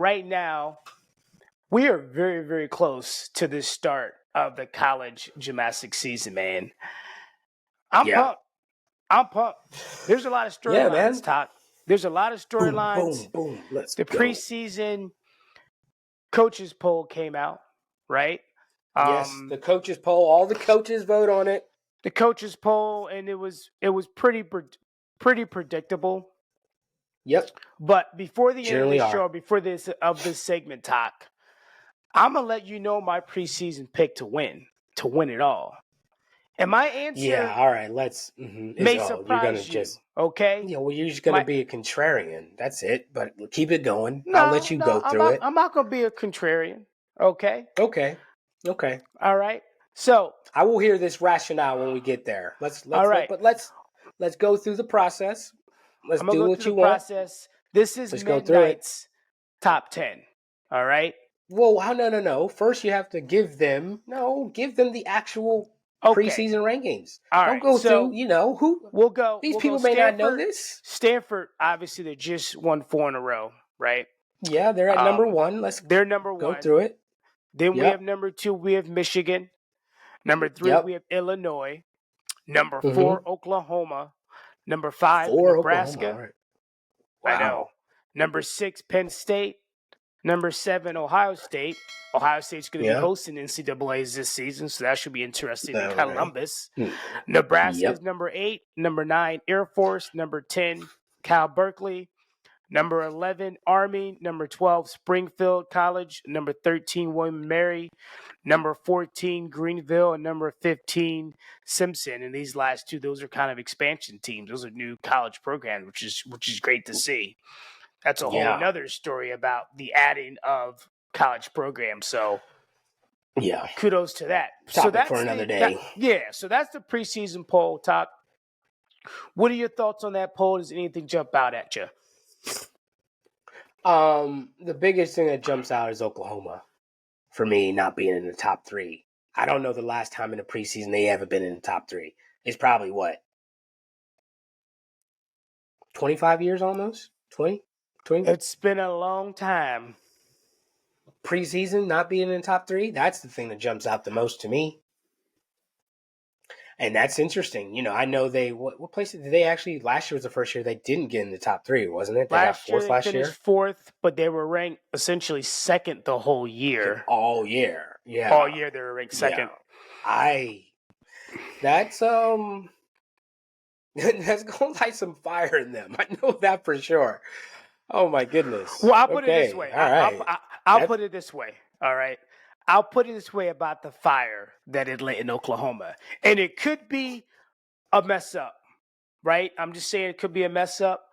right now, we are very, very close to the start of the college gymnastics season, man. I'm pumped. I'm pumped. There's a lot of storylines, Todd. There's a lot of storylines. Boom, boom. Let's go. The preseason coaches poll came out, right? Yes, the coaches poll. All the coaches vote on it. The coaches poll, and it was pretty predictable. Yep. But before the end of the show, before this segment talk, I'm gonna let you know my preseason pick to win it all. And my answer, all right, let's. May surprise you. Okay. Yeah, well, you're just gonna be a contrarian. That's it. But keep it going. I'll let you go through it. I'm not gonna be a contrarian. Okay. Okay. All right. So I will hear this rationale when we get there. Let's go through the process. Let's do what you want. This is Midnight's top 10. All right. Well, no. First, you have to give them the actual preseason rankings. All right. Don't go through, who. We'll go. These people may not know this. Stanford, obviously, they just won 4 in a row, right? Yeah, they're at number 1. They're number 1. Go through it. Then we have number 2, we have Michigan. Number 3, we have Illinois. Number 4, Oklahoma. Number 5, Nebraska. Right. Wow. I know. Number 6, Penn State. Number 7, Ohio State. Ohio State's going to be hosting NCAAs this season, so that should be interesting in Columbus. Nebraska is number 8. Number 9, Air Force. Number 10, Cal Berkeley. Number 11, Army. Number 12, Springfield College. Number 13, William & Mary. Number 14, Greenville. And number 15, Simpson. And these last two, those are kind of expansion teams. Those are new college programs, which is great to see. That's a whole other story about the adding of college programs. So, kudos to that. Topic for another day. So that's the preseason poll, Top. What are your thoughts on that poll? Does anything jump out at you? The biggest thing that jumps out is Oklahoma for me not being in the top 3. I don't know the last time in the preseason they ever been in the top 3. It's probably 25 years almost? 20? It's been a long time. Preseason not being in the top 3, that's the thing that jumps out the most to me. And that's interesting. I know they what place did they actually last year was the first year they didn't get in the top 3, wasn't it? They got 4th last year. They finished 4th, but they were ranked essentially 2nd the whole year. All year. Yeah. All year they were ranked 2nd. Yeah. That's going to light some fire in them. I know that for sure. Oh my goodness. Well, I'll put it this way. All right. I'll put it this way. All right. I'll put it this way about the fire that it lit in Oklahoma. And it could be a mess up, right? I'm just saying it could be a mess up.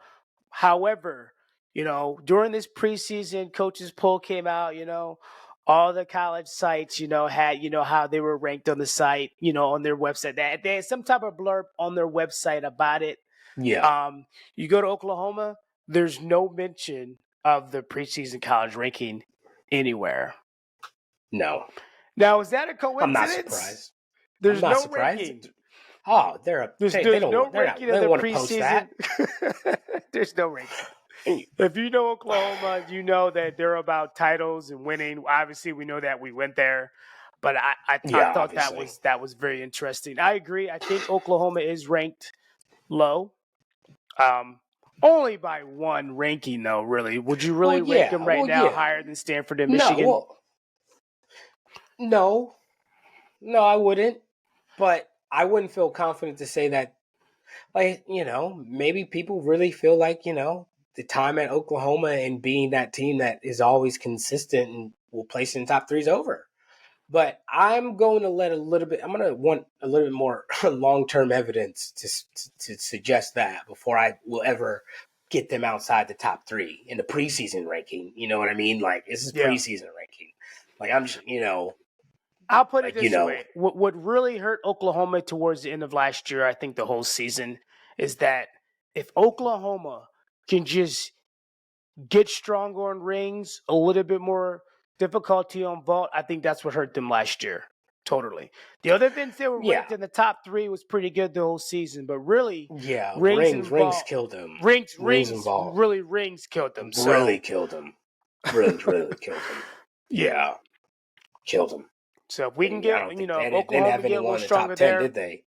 However, during this preseason, coaches poll came out, all the college sites, had, how they were ranked on the site, on their website. They had some type of blurb on their website about it. Yeah. You go to Oklahoma, there's no mention of the preseason college ranking anywhere. No. Now, is that a coincidence? I'm not surprised. There's no ranking. Oh, there's no ranking of the preseason. There's no ranking. If you know Oklahoma, you know that they're about titles and winning. Obviously, we know that we went there, but I thought that was very interesting. I agree. I think Oklahoma is ranked low. Only by 1 ranking, though. Really, would you really rank them now higher than Stanford and Michigan? No, I wouldn't. But I wouldn't feel confident to say that, maybe people really feel like, the time at Oklahoma and being that team that is always consistent and will place in the top 3 is over. But I'm going to want a little bit more long-term evidence to suggest that before I will ever get them outside the top 3 in the preseason ranking. You know what I mean? Like, this is preseason ranking. Like, I'm just, I'll put it this way. What really hurt Oklahoma towards the end of last year, I think the whole season, is that if Oklahoma can just get stronger on rings, a little bit more difficulty on vault, I think that's what hurt them last year. Totally. The other things they were ranked in the top 3 was pretty good the whole season, but really, rings killed them. Rings killed them. Really killed them. really killed him. Yeah. Killed him. So if we can get, they Oklahoma didn't have get a little anyone in the stronger top 10, there. did they?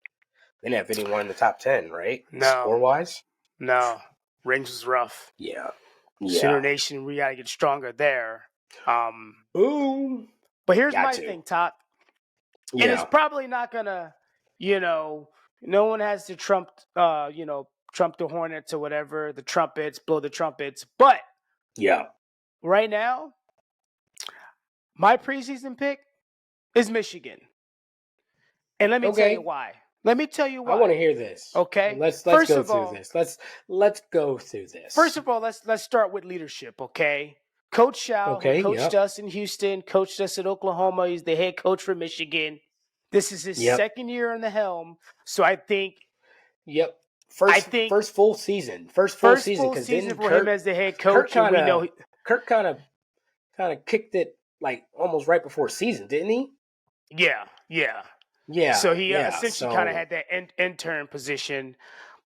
They didn't have anyone in the top 10, right? No. Score-wise? No. Range was rough. Yeah. Sooner Nation, we got to get stronger there. Boom. But here's my thing, Top. And it's probably not going to, no one has to trump the Hornets or whatever, the trumpets, blow the trumpets. But right now, my preseason pick is Michigan. And let me tell you why. I want to hear this. Okay. Let's go through this. Let's go through this. First of all, let's start with leadership, okay? Coach Shao, who coached us in Houston, coached us at Oklahoma. He's the head coach for Michigan. This is his second year in the helm, so I think. First full season. First full season for him as the head coach. Kirk kind of kicked it like almost right before season, didn't he? Yeah. So he essentially kind of had that intern position.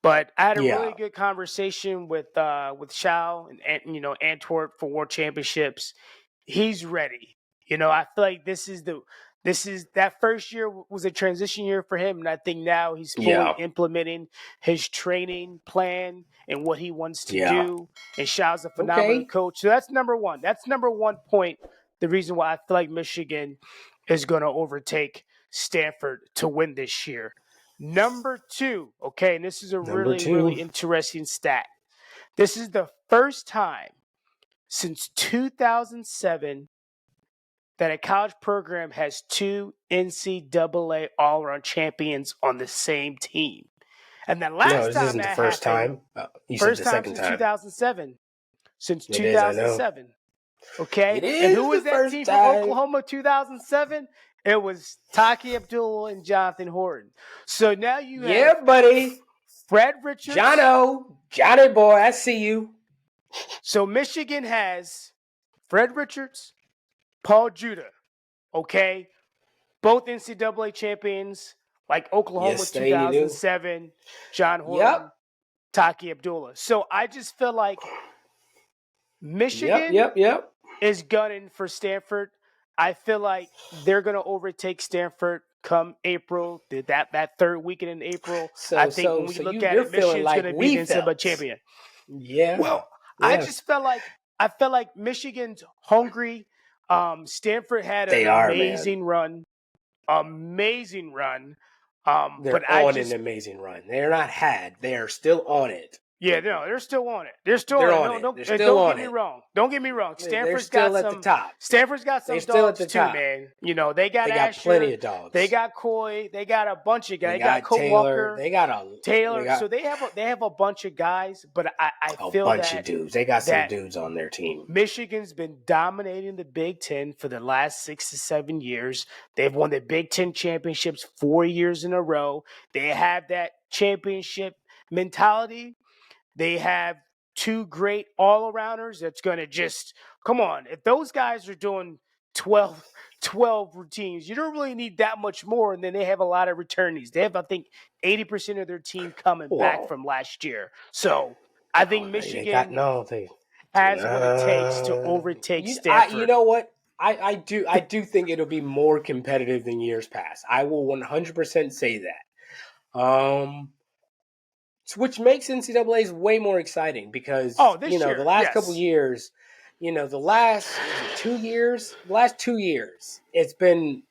But I had a really good conversation with Shao and Antwerp for World Championships. He's ready. I feel like this is that first year was a transition year for him, and I think now he's fully implementing his training plan and what he wants to do. And Shao's a phenomenal coach. So that's number one. That's number 1 point. The reason why I feel like Michigan is going to overtake Stanford to win this year. Number 2, okay, and this is a really interesting stat. This is the first time since 2007 that a college program has 2 NCAA all-around champions on the same team. And the last time isn't the first time. You said the second time. 2007. Since it 2007. Is, okay? And who was that team from Oklahoma 2007? It was Taqiy Abdullah and Jonathan Horton. So now you have buddy. Fred Richards. Johnny boy, I see you. So Michigan has Fred Richards, Paul Judah, okay? Both NCAA champions, like Oklahoma 2007, John Horton, Taqiy Abdullah. So I just feel like Michigan is gunning for Stanford. I feel like they're going to overtake Stanford come April, that third weekend in April. I think when we look at it, Michigan's going to be the NCAA champion. Yeah. Well, I just felt like Michigan's hungry. Stanford had an amazing run. Amazing run. They're on an amazing run. They're not had. They are still on it. Yeah, no, they're still on it. They're still on it. Don't get me wrong. Don't get me wrong. Stanford's got some. At the top. Stanford's got some dogs too, man. They got Asher, plenty of dogs. They got Coy. They got a bunch of guys. They got Taylor. Walker. They got Taylor. So they have a bunch of guys, but I feel a bunch of dudes. They got some dudes on their team. Michigan's been dominating the Big Ten for the last 6 to 7 years. They've won the Big Ten championships 4 years in a row. They have that championship mentality. They have 2 great all-arounders that's going to just – come on. If those guys are doing 12 routines, you don't really need that much more, and then they have a lot of returnees. They have, I think, 80% of their team coming back from last year. So I think Michigan has what it takes to overtake Stanford. You know what? I do think it'll be more competitive than years past. I will 100% say that. Which makes NCAA's way more exciting because the last couple years, the last 2 years, it's been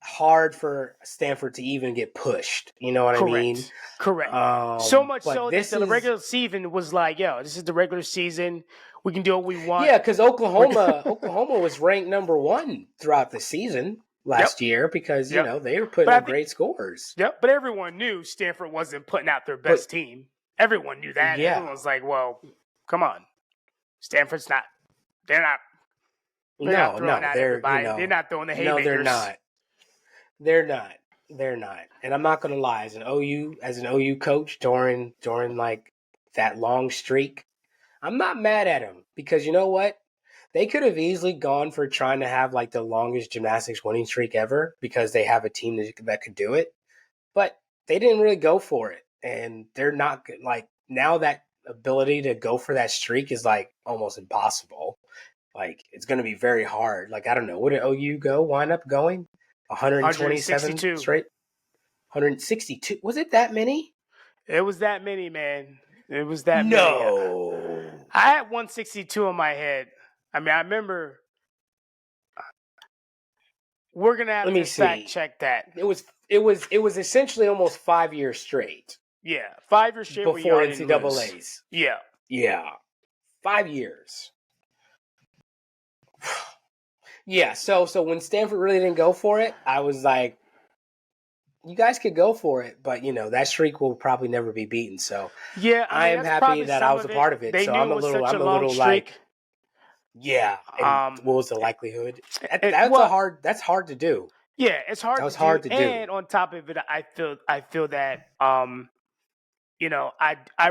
hard for Stanford to even get pushed. You know what I mean? Correct. So much so that the regular season was like, this is the regular season. We can do what we want. Yeah, because Oklahoma was ranked number 1 throughout the season last year because, they were putting up great scores. Yep, but everyone knew Stanford wasn't putting out their best team. Everyone knew that. Yeah. Everyone was like, well, come on. Stanford's not – they're not throwing out everybody. They're not throwing the haymakers. No, they're not. They're not. And I'm not going to lie. As an OU coach during like that long streak, I'm not mad at him because you know what? They could have easily gone for trying to have like the longest gymnastics winning streak ever because they have a team that could do it. But they didn't really go for it. And they're not like now that ability to go for that streak is like almost impossible. Like it's going to be very hard. Like I don't know, what did OU wind up going? 127 straight. 162. Was it that many? It was that many, man. It was that many. No. I had 162 in my head. I mean, I remember. We're gonna have to fact check that. It was essentially almost 5 years straight. Yeah, 5 years straight before NCAA's. Yeah, 5 years. Yeah, so when Stanford really didn't go for it, I was like, you guys could go for it, but that streak will probably never be beaten. So yeah, I am happy that I was a part of it. So I'm a little like, yeah. And what was the likelihood? That's hard to do. Yeah, it's hard. That was hard to do. And on top of it, I feel that I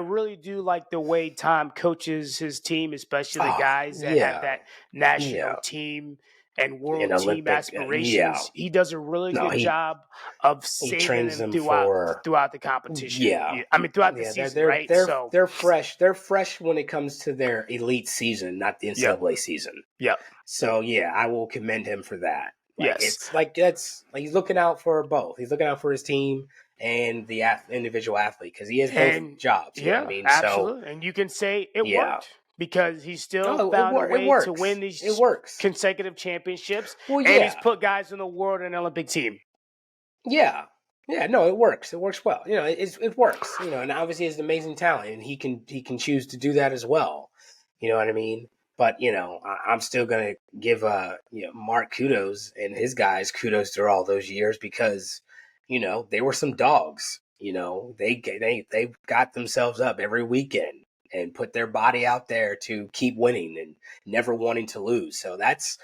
really do like the way Tom coaches his team, especially the guys that have that national team and world team aspirations. Yeah. He does a really good job of saving them throughout the competition. Yeah. I mean, throughout the season, right? They're fresh. They're fresh when it comes to their elite season, not the NCAA season. Yeah. So, yeah, I will commend him for that. Yes. It's like he's looking out for both. He's looking out for his team and the individual athlete because he has both jobs. You know what I mean? Absolutely. So, and you can say it worked. Because he still found a way to win these consecutive championships. Well, and he's put guys in the world and Olympic team. Yeah. Yeah, no, it works. It works well. It works. And obviously he has amazing talent and he can choose to do that as well. You know what I mean? But, I'm still going to give Mark kudos and his guys kudos through all those years because, they were some dogs. They got themselves up every weekend and put their body out there to keep winning and never wanting to lose. So that's,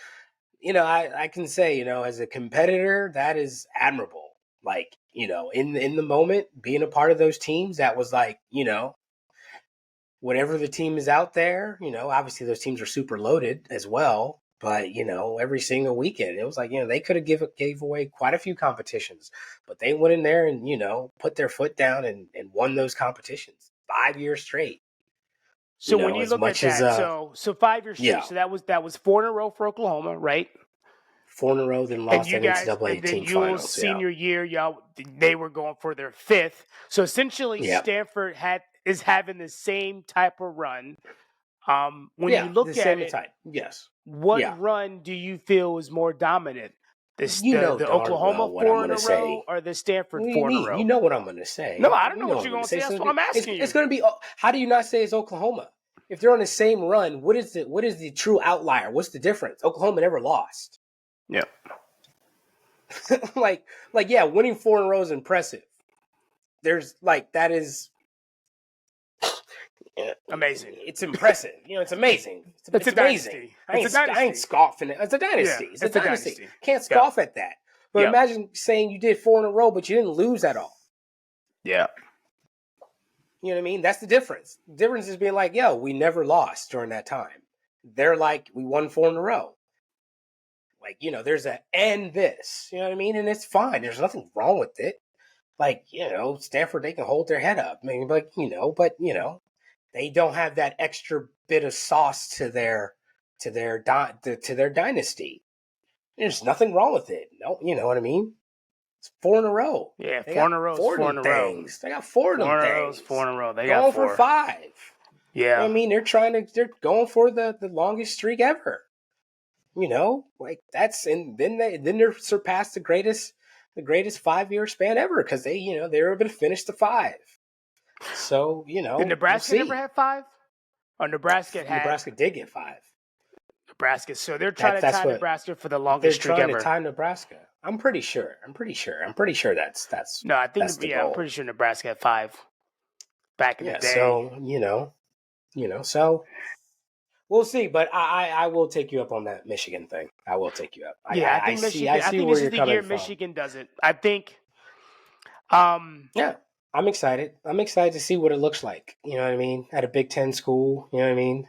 I can say, as a competitor, that is admirable. Like, in the moment, being a part of those teams, that was like, whatever the team is out there, obviously those teams are super loaded as well. But, every single weekend, it was like, they could have gave away quite a few competitions. But they went in there and, put their foot down and won those competitions 5 years straight. So when you look at that, so 5 years straight, so that was 4 in a row for Oklahoma, right? 4 in a row, then lost an NCAA team finals. Senior year, they were going for their 5th. So essentially, Stanford is having the same type of run. When you look at it, yes. What run do you feel is more dominant? The Oklahoma 4 in a row or the Stanford 4 in a row? You know what I'm going to say. No, I don't know what you're going to say. That's what I'm asking you. It's going to be. How do you not say it's Oklahoma? If they're on the same run, what is the true outlier? What's the difference? Oklahoma never lost. Yeah. Winning 4 in a row is impressive. There's that is amazing. It's impressive. It's amazing. It's amazing. I ain't scoffing it. It's a dynasty. Yeah, it's a dynasty. Can't scoff at that. But imagine saying you did 4 in a row, but you didn't lose at all. Yeah. You know what I mean? That's the difference. The difference is being like, we never lost during that time. They're like, we won 4 in a row. Like, there's and this. You know what I mean? And it's fine. There's nothing wrong with it. Like, Stanford, they can hold their head up. I mean, but they don't have that extra bit of sauce to their dynasty. There's nothing wrong with it. No, you know what I mean? It's 4 in a row. Yeah, 4 in a row. 4 in a row. They got 4 of them things. 4 in a row. They got 4. Going for 5. Yeah. You know what I mean? They're going for the longest streak ever. That's and then they're surpassed the greatest 5-year span ever because they were able to finish the 5. So, Did Nebraska never have 5? Or Nebraska did get 5. Nebraska. So they're trying to tie Nebraska for the longest streak ever. They're trying to tie Nebraska. I'm pretty sure that's No, I think that's the goal. I'm pretty sure Nebraska had 5 back in the day. So, so we'll see, but I will take you up on that Michigan thing. I will take you up. I think Michigan. I think this is the year Michigan does it. I think. Yeah, I'm excited. I'm excited to see what it looks like. You know what I mean? At a Big Ten school, you know what I mean?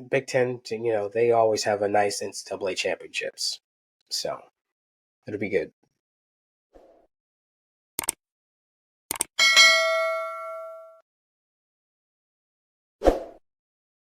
Big Ten, they always have a nice NCAA championships, so it'll be good.